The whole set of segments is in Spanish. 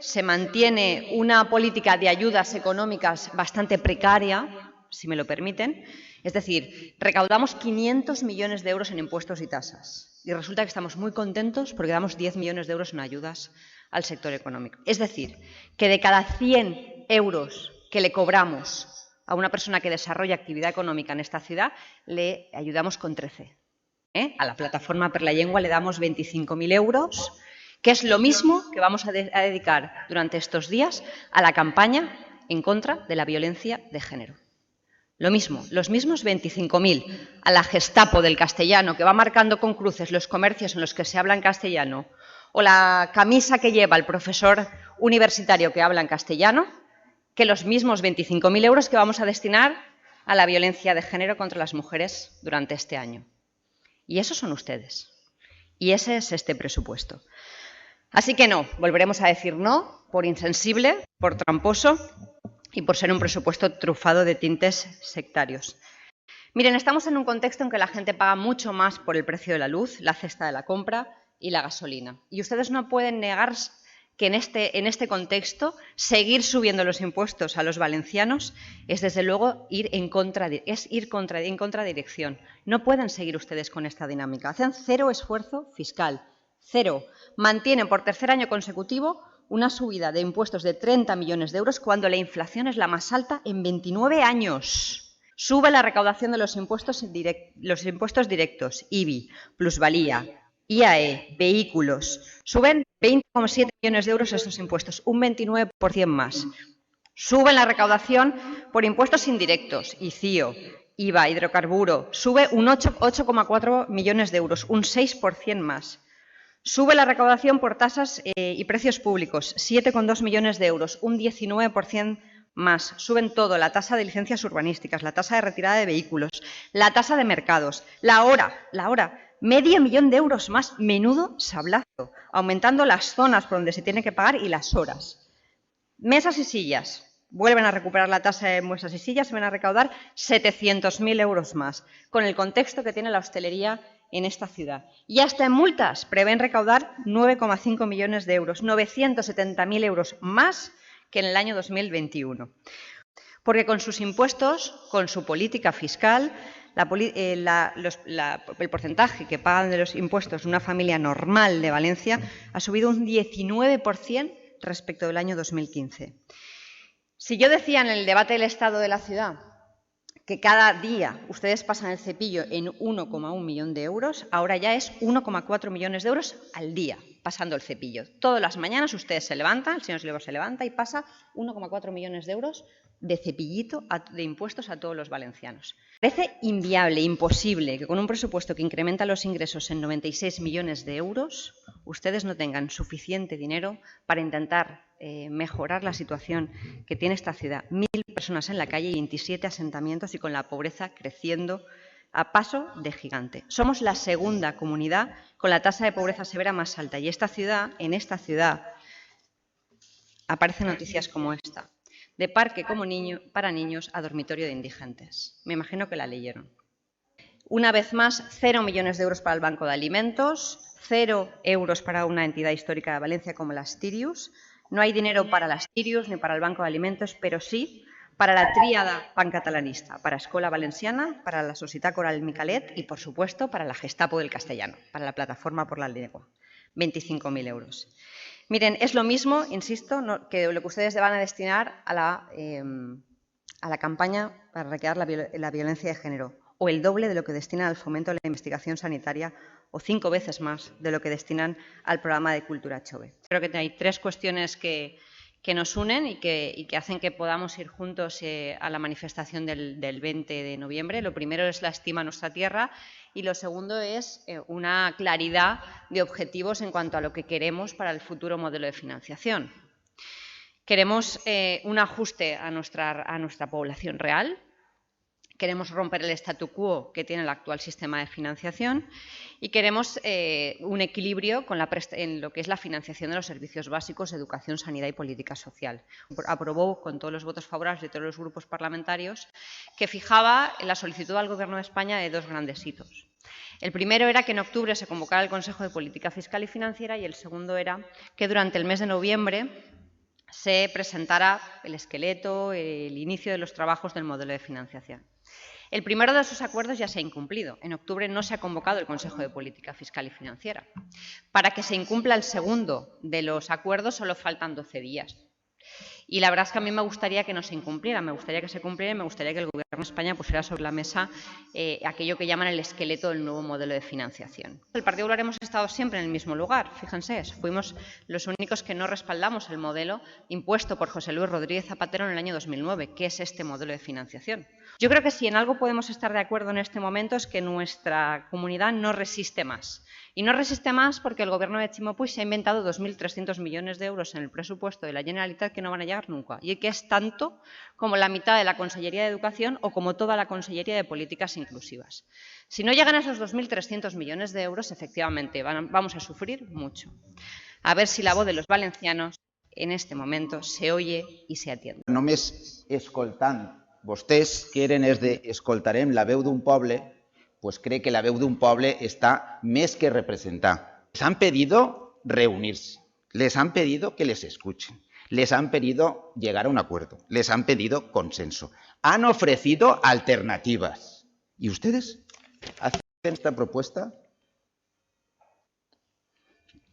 se mantiene una política de ayudas económicas bastante precaria, si me lo permiten. Es decir, recaudamos 500 millones de euros en impuestos y tasas y resulta que estamos muy contentos porque damos 10 millones de euros en ayudas al sector económico. Es decir, que de cada 100 euros que le cobramos a una persona que desarrolla actividad económica en esta ciudad, le ayudamos con 13. A la plataforma Per la Llengua le damos 25.000 euros, que es lo mismo que vamos a dedicar durante estos días a la campaña en contra de la violencia de género. Lo mismo, los mismos 25.000 a la Gestapo del castellano, que va marcando con cruces los comercios en los que se habla en castellano, o la camisa que lleva el profesor universitario que habla en castellano, que los mismos 25.000 euros que vamos a destinar a la violencia de género contra las mujeres durante este año. Y esos son ustedes. Y ese es este presupuesto. Así que no, volveremos a decir no, por insensible, por tramposo y por ser un presupuesto trufado de tintes sectarios. Miren, estamos en un contexto en que la gente paga mucho más por el precio de la luz, la cesta de la compra y la gasolina. Y ustedes no pueden negar que en este contexto seguir subiendo los impuestos a los valencianos es desde luego ir en contradirección. No pueden seguir ustedes con esta dinámica. Hacen cero esfuerzo fiscal, cero. Mantienen por tercer año consecutivo una subida de impuestos de 30 millones de euros cuando la inflación es la más alta en 29 años. Sube la recaudación de los impuestos directos, IBI, plusvalía, IAE, vehículos. Suben 20,7 millones de euros estos impuestos, un 29% más. Sube la recaudación por impuestos indirectos, ICIO, IVA, hidrocarburo. Sube un 8,4 millones de euros, un 6% más. Sube la recaudación por tasas y precios públicos, 7,2 millones de euros, un 19% más. Suben todo, la tasa de licencias urbanísticas, la tasa de retirada de vehículos, la tasa de mercados, la hora, medio millón de euros más, menudo sablazo, aumentando las zonas por donde se tiene que pagar y las horas. Mesas y sillas, vuelven a recuperar la tasa de mesas y sillas, se van a recaudar 700.000 euros más, con el contexto que tiene la hostelería en esta ciudad. Y hasta en multas prevén recaudar 9,5 millones de euros, 970.000 euros más que en el año 2021. Porque con sus impuestos, con su política fiscal, el porcentaje que pagan de los impuestos una familia normal de Valencia ha subido un 19% respecto del año 2015. Si yo decía en el debate del estado de la ciudad que cada día ustedes pasan el cepillo en 1,1 millón de euros, ahora ya es 1,4 millones de euros al día pasando el cepillo. Todas las mañanas ustedes se levantan, el señor Silva se levanta y pasa 1,4 millones de euros de cepillito de impuestos a todos los valencianos. Parece inviable, imposible que con un presupuesto que incrementa los ingresos en 96 millones de euros ustedes no tengan suficiente dinero para intentar mejorar la situación que tiene esta ciudad. 1.000 personas en la calle y 27 asentamientos y con la pobreza creciendo a paso de gigante. Somos la segunda comunidad con la tasa de pobreza severa más alta y en esta ciudad aparecen noticias como esta. De parque para niños a dormitorio de indigentes. Me imagino que la leyeron. Una vez más, 0 millones de euros para el Banco de Alimentos, 0 euros para una entidad histórica de Valencia como la Astirius. No hay dinero para la Astirius ni para el Banco de Alimentos, pero sí para la tríada pancatalanista, para Escola Valenciana, para la Societat Coral Micalet y, por supuesto, para la Gestapo del castellano, para la Plataforma por la Lengua. 25.000 euros. Miren, es lo mismo, insisto, que lo que ustedes van a destinar a la campaña para recrear la violencia de género, o el doble de lo que destinan al fomento de la investigación sanitaria, o 5 veces más de lo que destinan al programa de Cultura Chove. Creo que hay 3 cuestiones que nos unen y que hacen que podamos ir juntos a la manifestación del 20 de noviembre. Lo primero es la estima a nuestra tierra y lo segundo es una claridad de objetivos en cuanto a lo que queremos para el futuro modelo de financiación. Queremos un ajuste a nuestra población real. Queremos romper el statu quo que tiene el actual sistema de financiación y queremos un equilibrio en lo que es la financiación de los servicios básicos, educación, sanidad y política social. Aprobó con todos los votos favorables de todos los grupos parlamentarios que fijaba la solicitud al Gobierno de España de 2 grandes hitos. El primero era que en octubre se convocara el Consejo de Política Fiscal y Financiera y el segundo era que durante el mes de noviembre se presentará el esqueleto, el inicio de los trabajos del modelo de financiación. El primero de esos acuerdos ya se ha incumplido. En octubre no se ha convocado el Consejo de Política Fiscal y Financiera. Para que se incumpla el segundo de los acuerdos solo faltan 12 días. Y la verdad es que a mí me gustaría que no se incumpliera, me gustaría que se cumpliera y me gustaría que el Gobierno de España pusiera sobre la mesa aquello que llaman el esqueleto del nuevo modelo de financiación. El Partido Popular hemos estado siempre en el mismo lugar, fíjense, fuimos los únicos que no respaldamos el modelo impuesto por José Luis Rodríguez Zapatero en el año 2009, que es este modelo de financiación. Yo creo que si en algo podemos estar de acuerdo en este momento es que nuestra comunidad no resiste más. Y no resiste más porque el Gobierno de Ximo Puig se ha inventado 2.300 millones de euros en el presupuesto de la Generalitat que no van a llegar nunca, y que es tanto como la mitad de la Consellería de Educación o como toda la Consellería de Políticas Inclusivas. Si no llegan a esos 2.300 millones de euros, efectivamente, vamos a sufrir mucho. A ver si la voz de los valencianos en este momento se oye i se atiende. Només escoltant, vostès que eren els de escoltarem la veu d'un poble, pues cree que la veu d'un poble está més que representada. Les han pedido reunirse, les han pedido que les escuchen, les han pedido llegar a un acuerdo, les han pedido consenso, han ofrecido alternativas. ¿Y ustedes hacen esta propuesta?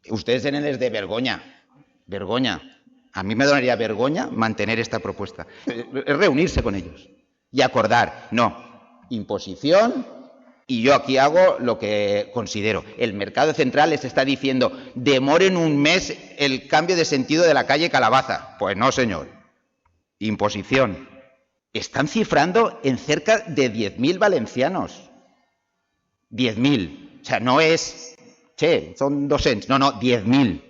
Ustedes eran los de vergonya, vergonya. A mí me daría vergüenza mantener esta propuesta. Es reunirse con ellos y acordar. No, imposición, y yo aquí hago lo que considero. El mercado central les está diciendo, demoren un mes el cambio de sentido de la calle Calabaza. Pues no, señor. Imposición. Están cifrando en cerca de 10.000 valencianos. 10.000. O sea, no es... Che, son 200. No, no, 10.000.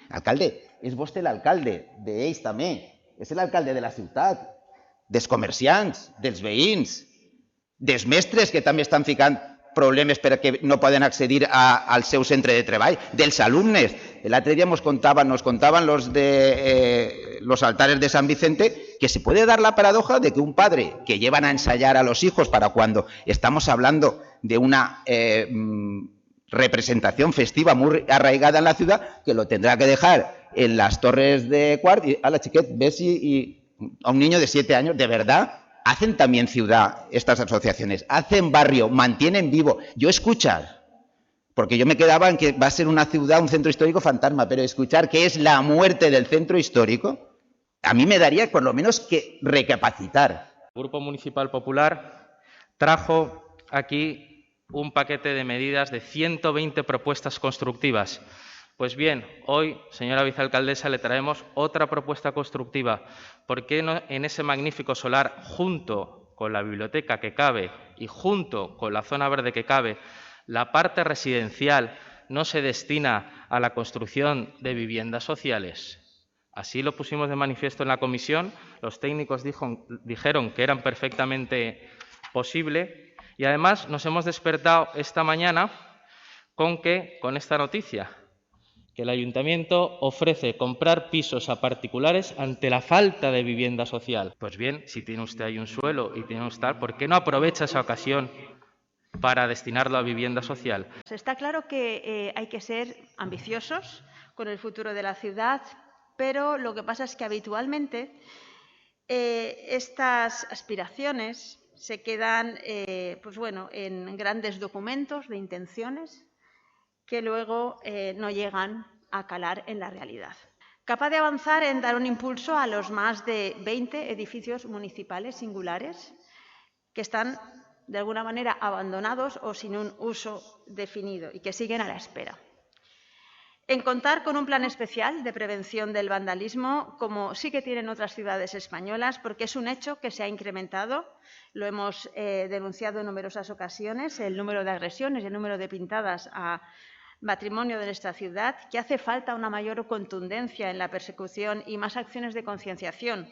Alcalde, és vostè l'alcalde d'ells també. És l'alcalde de la ciutat, dels comerciants, dels veïns, dels mestres que també estan ficant problemes perquè no poden accedir al seu centre de treball, dels alumnes. L'altre dia nos contaban los altares de San Vicente que se puede dar la paradoja de que un padre que llevan a ensayar a los hijos para cuando estamos hablando de una representación festiva muy arraigada en la ciudad, que lo tendrá que dejar en las torres de Quart y a la chiquet, ves y a un niño de 7 años, de verdad, hacen también ciudad estas asociaciones, hacen barrio, mantienen vivo. Yo escuchar, porque yo me quedaba en que va a ser una ciudad, un centro histórico fantasma, pero escuchar que es la muerte del centro histórico, a mí me daría por lo menos que recapacitar. El Grupo Municipal Popular trajo aquí un paquete de medidas de 120 propuestas constructivas. Pues bien, hoy, señora vicealcaldesa, le traemos otra propuesta constructiva. ¿Por qué no en ese magnífico solar, junto con la biblioteca que cabe y junto con la zona verde que cabe, la parte residencial no se destina a la construcción de viviendas sociales? Así lo pusimos de manifiesto en la comisión, los técnicos dijeron que eran perfectamente posible. Y además nos hemos despertado esta mañana con esta noticia, que el Ayuntamiento ofrece comprar pisos a particulares ante la falta de vivienda social. Pues bien, si tiene usted ahí un suelo y tiene usted tal, ¿por qué no aprovecha esa ocasión para destinarlo a vivienda social? Está claro que hay que ser ambiciosos con el futuro de la ciudad, pero lo que pasa es que habitualmente estas aspiraciones se quedan en grandes documentos de intenciones que luego no llegan a calar en la realidad. Capaz de avanzar en dar un impulso a los más de 20 edificios municipales singulares que están de alguna manera abandonados o sin un uso definido y que siguen a la espera. En contar con un plan especial de prevención del vandalismo, como sí que tienen otras ciudades españolas, porque es un hecho que se ha incrementado, lo hemos denunciado en numerosas ocasiones, el número de agresiones y el número de pintadas a patrimonio de nuestra ciudad, que hace falta una mayor contundencia en la persecución y más acciones de concienciación,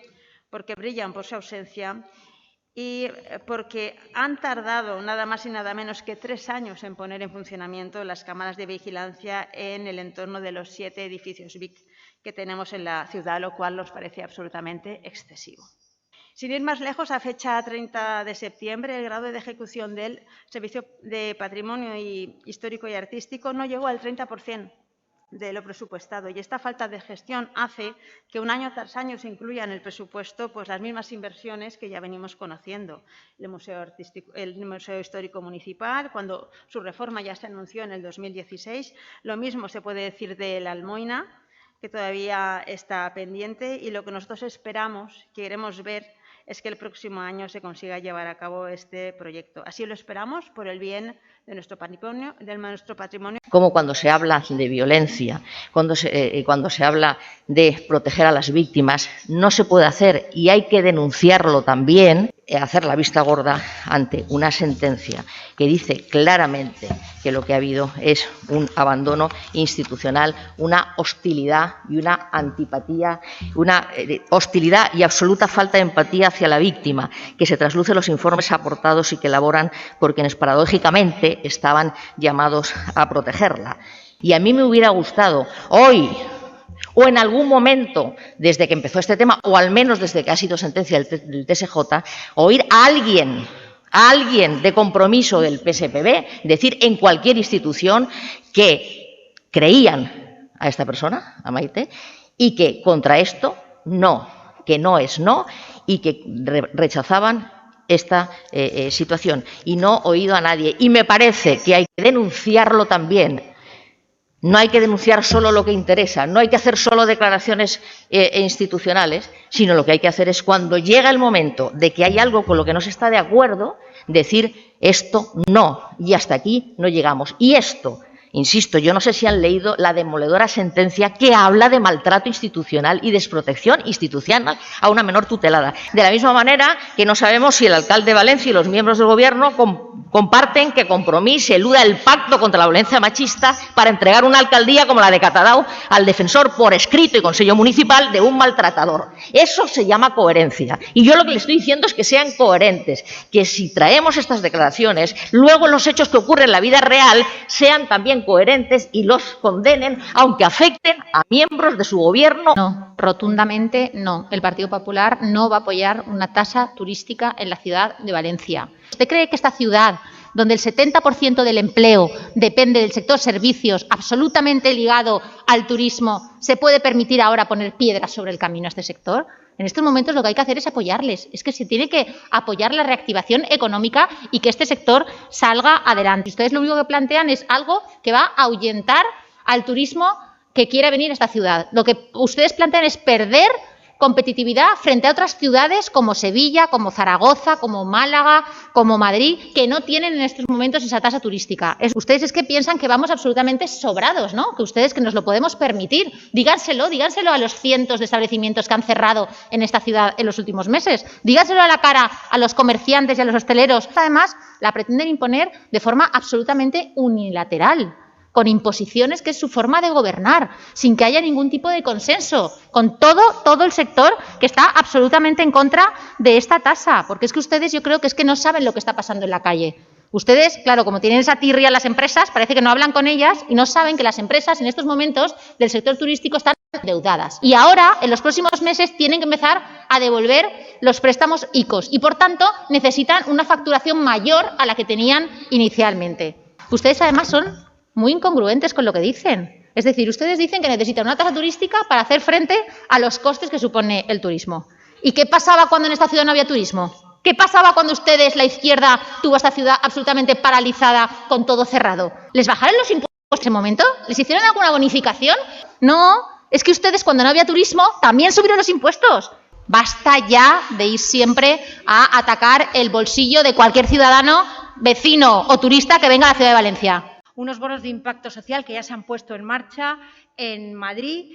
porque brillan por su ausencia y porque han tardado nada más y nada menos que 3 años en poner en funcionamiento las cámaras de vigilancia en el entorno de los 7 edificios BIC que tenemos en la ciudad, lo cual nos parece absolutamente excesivo. Sin ir más lejos, a fecha 30 de septiembre, el grado de ejecución del Servicio de Patrimonio Histórico y Artístico no llegó al 30%. de lo presupuestado, y esta falta de gestión hace que un año tras año se incluya en el presupuesto pues las mismas inversiones que ya venimos conociendo. El Museo Histórico Municipal, cuando su reforma ya se anunció en el 2016, lo mismo se puede decir de la Almoina, que todavía está pendiente, y lo que nosotros esperamos, queremos ver, es que el próximo año se consiga llevar a cabo este proyecto. Así lo esperamos por el bien de nuestro patrimonio. Como cuando se habla de violencia, cuando se habla de proteger a las víctimas, no se puede hacer, y hay que denunciarlo también, hacer la vista gorda ante una sentencia que dice claramente que lo que ha habido es un abandono institucional, una hostilidad y una antipatía, una hostilidad y absoluta falta de empatía hacia la víctima, que se trasluce en los informes aportados y que elaboran por quienes paradójicamente estaban llamados a protegerla. Y a mí me hubiera gustado hoy, o en algún momento desde que empezó este tema, o al menos desde que ha sido sentencia del TSJ, oír a alguien de compromiso del PSPB decir en cualquier institución que creían a esta persona, a Maite, y que contra esto no, que no es no, y que rechazaban esta situación. Y no he oído a nadie. Y me parece que hay que denunciarlo también. No hay que denunciar solo lo que interesa, no hay que hacer solo declaraciones institucionales, sino lo que hay que hacer es, cuando llega el momento de que hay algo con lo que no se está de acuerdo, decir esto no, y hasta aquí no llegamos. Y esto, insisto, yo no sé si han leído la demoledora sentencia que habla de maltrato institucional y desprotección institucional a una menor tutelada. De la misma manera que no sabemos si el alcalde de Valencia y los miembros del Gobierno comparten que Compromís eluda el pacto contra la violencia machista para entregar una alcaldía como la de Catadau al defensor por escrito y consejo municipal de un maltratador. Eso se llama coherencia. Y yo lo que le estoy diciendo es que sean coherentes, que si traemos estas declaraciones, luego los hechos que ocurren en la vida real sean también coherentes y los condenen, aunque afecten a miembros de su gobierno. No, rotundamente no. El Partido Popular no va a apoyar una tasa turística en la ciudad de Valencia. ¿Usted cree que esta ciudad, donde el 70% del empleo depende del sector servicios, absolutamente ligado al turismo, se puede permitir ahora poner piedras sobre el camino a este sector? En estos momentos lo que hay que hacer es apoyarles. Es que se tiene que apoyar la reactivación económica y que este sector salga adelante. Ustedes lo único que plantean es algo que va a ahuyentar al turismo que quiera venir a esta ciudad. Lo que ustedes plantean es perder competitividad frente a otras ciudades como Sevilla, como Zaragoza, como Málaga, como Madrid, que no tienen en estos momentos esa tasa turística. Ustedes es que piensan que vamos absolutamente sobrados, ¿no? Que ustedes que nos lo podemos permitir. Díganselo a los cientos de establecimientos que han cerrado en esta ciudad en los últimos meses. Díganselo a la cara a los comerciantes y a los hosteleros. Además, la pretenden imponer de forma absolutamente unilateral, con imposiciones, que es su forma de gobernar, sin que haya ningún tipo de consenso, con todo el sector que está absolutamente en contra de esta tasa, porque es que ustedes, yo creo que es que no saben lo que está pasando en la calle. Ustedes, claro, como tienen esa tirria las empresas, parece que no hablan con ellas y no saben que las empresas en estos momentos del sector turístico están endeudadas. Y ahora, en los próximos meses, tienen que empezar a devolver los préstamos ICOs y, por tanto, necesitan una facturación mayor a la que tenían inicialmente. Ustedes, además, son muy incongruentes con lo que dicen. Es decir, ustedes dicen que necesitan una tasa turística para hacer frente a los costes que supone el turismo. ¿Y qué pasaba cuando en esta ciudad no había turismo? ¿Qué pasaba cuando ustedes, la izquierda, tuvo esta ciudad absolutamente paralizada, con todo cerrado? ¿Les bajaron los impuestos en ese momento? ¿Les hicieron alguna bonificación? No, es que ustedes, cuando no había turismo, también subieron los impuestos. Basta ya de ir siempre a atacar el bolsillo de cualquier ciudadano, vecino o turista que venga a la ciudad de Valencia. Unos bonos de impacto social que ya se han puesto en marcha en Madrid,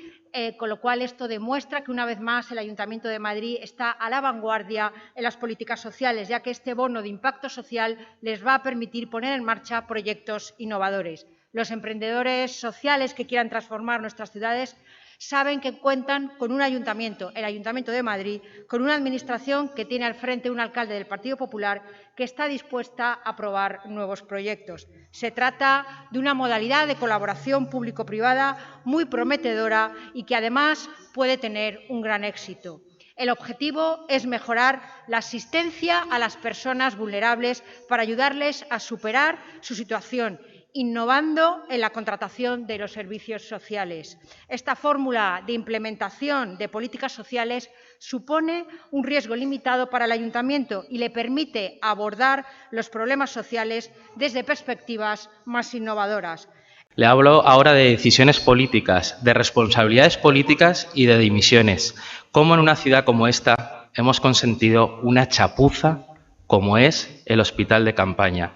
con lo cual esto demuestra que una vez más el Ayuntamiento de Madrid está a la vanguardia en las políticas sociales, ya que este bono de impacto social les va a permitir poner en marcha proyectos innovadores. Los emprendedores sociales que quieran transformar nuestras ciudades saben que cuentan con un ayuntamiento, el Ayuntamiento de Madrid, con una administración que tiene al frente un alcalde del Partido Popular que está dispuesta a aprobar nuevos proyectos. Se trata de una modalidad de colaboración público-privada muy prometedora y que además puede tener un gran éxito. El objetivo es mejorar la asistencia a las personas vulnerables para ayudarles a superar su situación innovando en la contratación de los servicios sociales. Esta fórmula de implementación de políticas sociales supone un riesgo limitado para el ayuntamiento y le permite abordar los problemas sociales desde perspectivas más innovadoras. Le hablo ahora de decisiones políticas, de responsabilidades políticas y de dimisiones. ¿Cómo en una ciudad como esta hemos consentido una chapuza como es el hospital de campaña?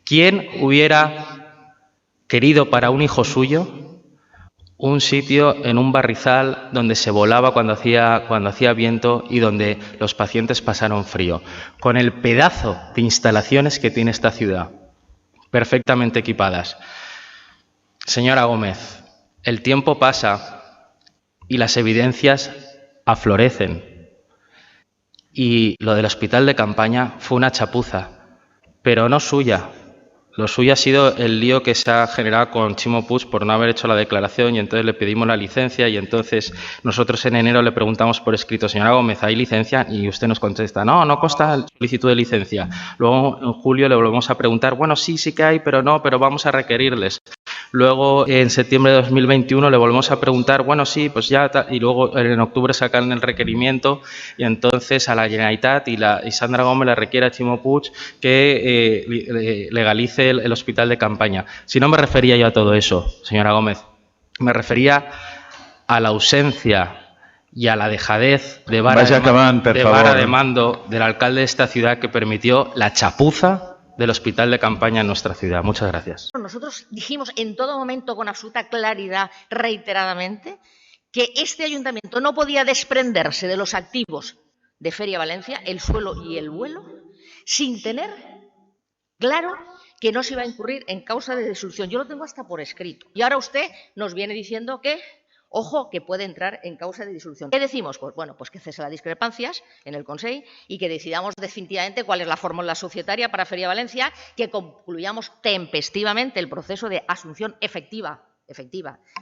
¿Quién hubiera querido para un hijo suyo un sitio en un barrizal donde se volaba cuando hacía viento y donde los pacientes pasaron frío? Con el pedazo de instalaciones que tiene esta ciudad, perfectamente equipadas. Señora Gómez, el tiempo pasa y las evidencias aflorecen. Y lo del hospital de campaña fue una chapuza, pero no suya. Lo suyo ha sido el lío que se ha generado con Chimo Puig por no haber hecho la declaración y entonces le pedimos la licencia y entonces nosotros en enero le preguntamos por escrito, señora Gómez, ¿hay licencia? Y usted nos contesta, no consta solicitud de licencia. Luego en julio le volvemos a preguntar, bueno, sí que hay, pero no, pero vamos a requerirles. Luego, en septiembre de 2021, le volvemos a preguntar, bueno, sí, pues ya, y luego en octubre sacan el requerimiento y entonces a la Generalitat y Sandra Gómez le requiere a Chimo Puig que legalice el hospital de campaña. Si no me refería yo a todo eso, señora Gómez, me refería a la ausencia y a la dejadez de vara de mando del alcalde de esta ciudad que permitió la chapuza del hospital de campaña en nuestra ciudad. Muchas gracias. Nosotros dijimos en todo momento con absoluta claridad, reiteradamente, que este ayuntamiento no podía desprenderse de los activos de Feria Valencia, el suelo y el vuelo, sin tener claro que no se iba a incurrir en causa de disolución. Yo lo tengo hasta por escrito. Y ahora usted nos viene diciendo que, ojo, que puede entrar en causa de disolución. ¿Qué decimos? Pues bueno, pues que cese las discrepancias en el Consell y que decidamos definitivamente cuál es la fórmula societaria para Feria Valencia, que concluyamos tempestivamente el proceso de asunción efectiva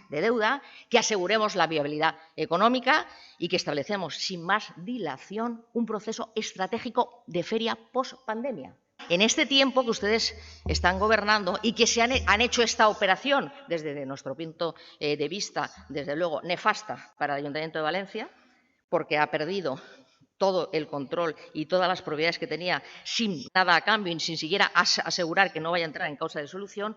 de deuda, que aseguremos la viabilidad económica y que establecemos sin más dilación un proceso estratégico de feria post-pandemia. En este tiempo que ustedes están gobernando y que se han hecho esta operación, desde nuestro punto de vista, desde luego, nefasta para el Ayuntamiento de Valencia, porque ha perdido todo el control y todas las propiedades que tenía sin nada a cambio y sin siquiera asegurar que no vaya a entrar en causa de disolución,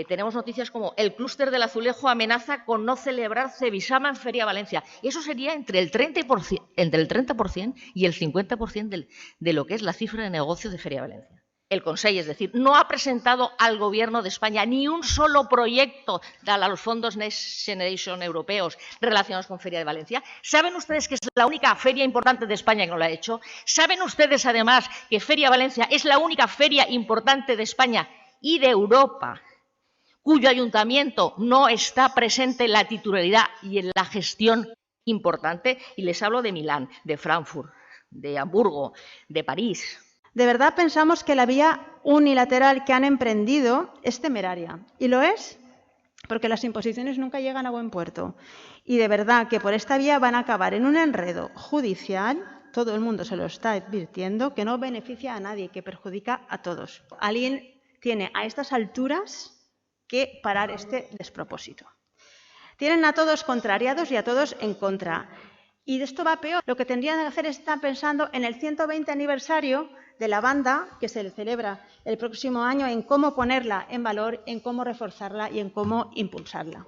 tenemos noticias como el clúster del Azulejo amenaza con no celebrar Cebisama en Feria Valencia. Y eso sería entre el 30% y el 50% de lo que es la cifra de negocio de Feria Valencia. El Consell, es decir, no ha presentado al Gobierno de España ni un solo proyecto a los fondos Next Generation europeos relacionados con Feria de Valencia. ¿Saben ustedes que es la única feria importante de España que no lo ha hecho? ¿Saben ustedes, además, que Feria Valencia es la única feria importante de España y de Europa cuyo ayuntamiento no está presente en la titularidad y en la gestión importante? Y les hablo de Milán, de Frankfurt, de Hamburgo, de París. De verdad pensamos que la vía unilateral que han emprendido es temeraria. Y lo es porque las imposiciones nunca llegan a buen puerto. Y de verdad que por esta vía van a acabar en un enredo judicial, todo el mundo se lo está advirtiendo, que no beneficia a nadie, que perjudica a todos. Alguien tiene a estas alturas que parar este despropósito. Tienen a todos contrariados y a todos en contra. Y de esto va peor. Lo que tendrían que hacer es estar pensando en el 120 aniversario de la banda, que se celebra el próximo año, en cómo ponerla en valor, en cómo reforzarla y en cómo impulsarla.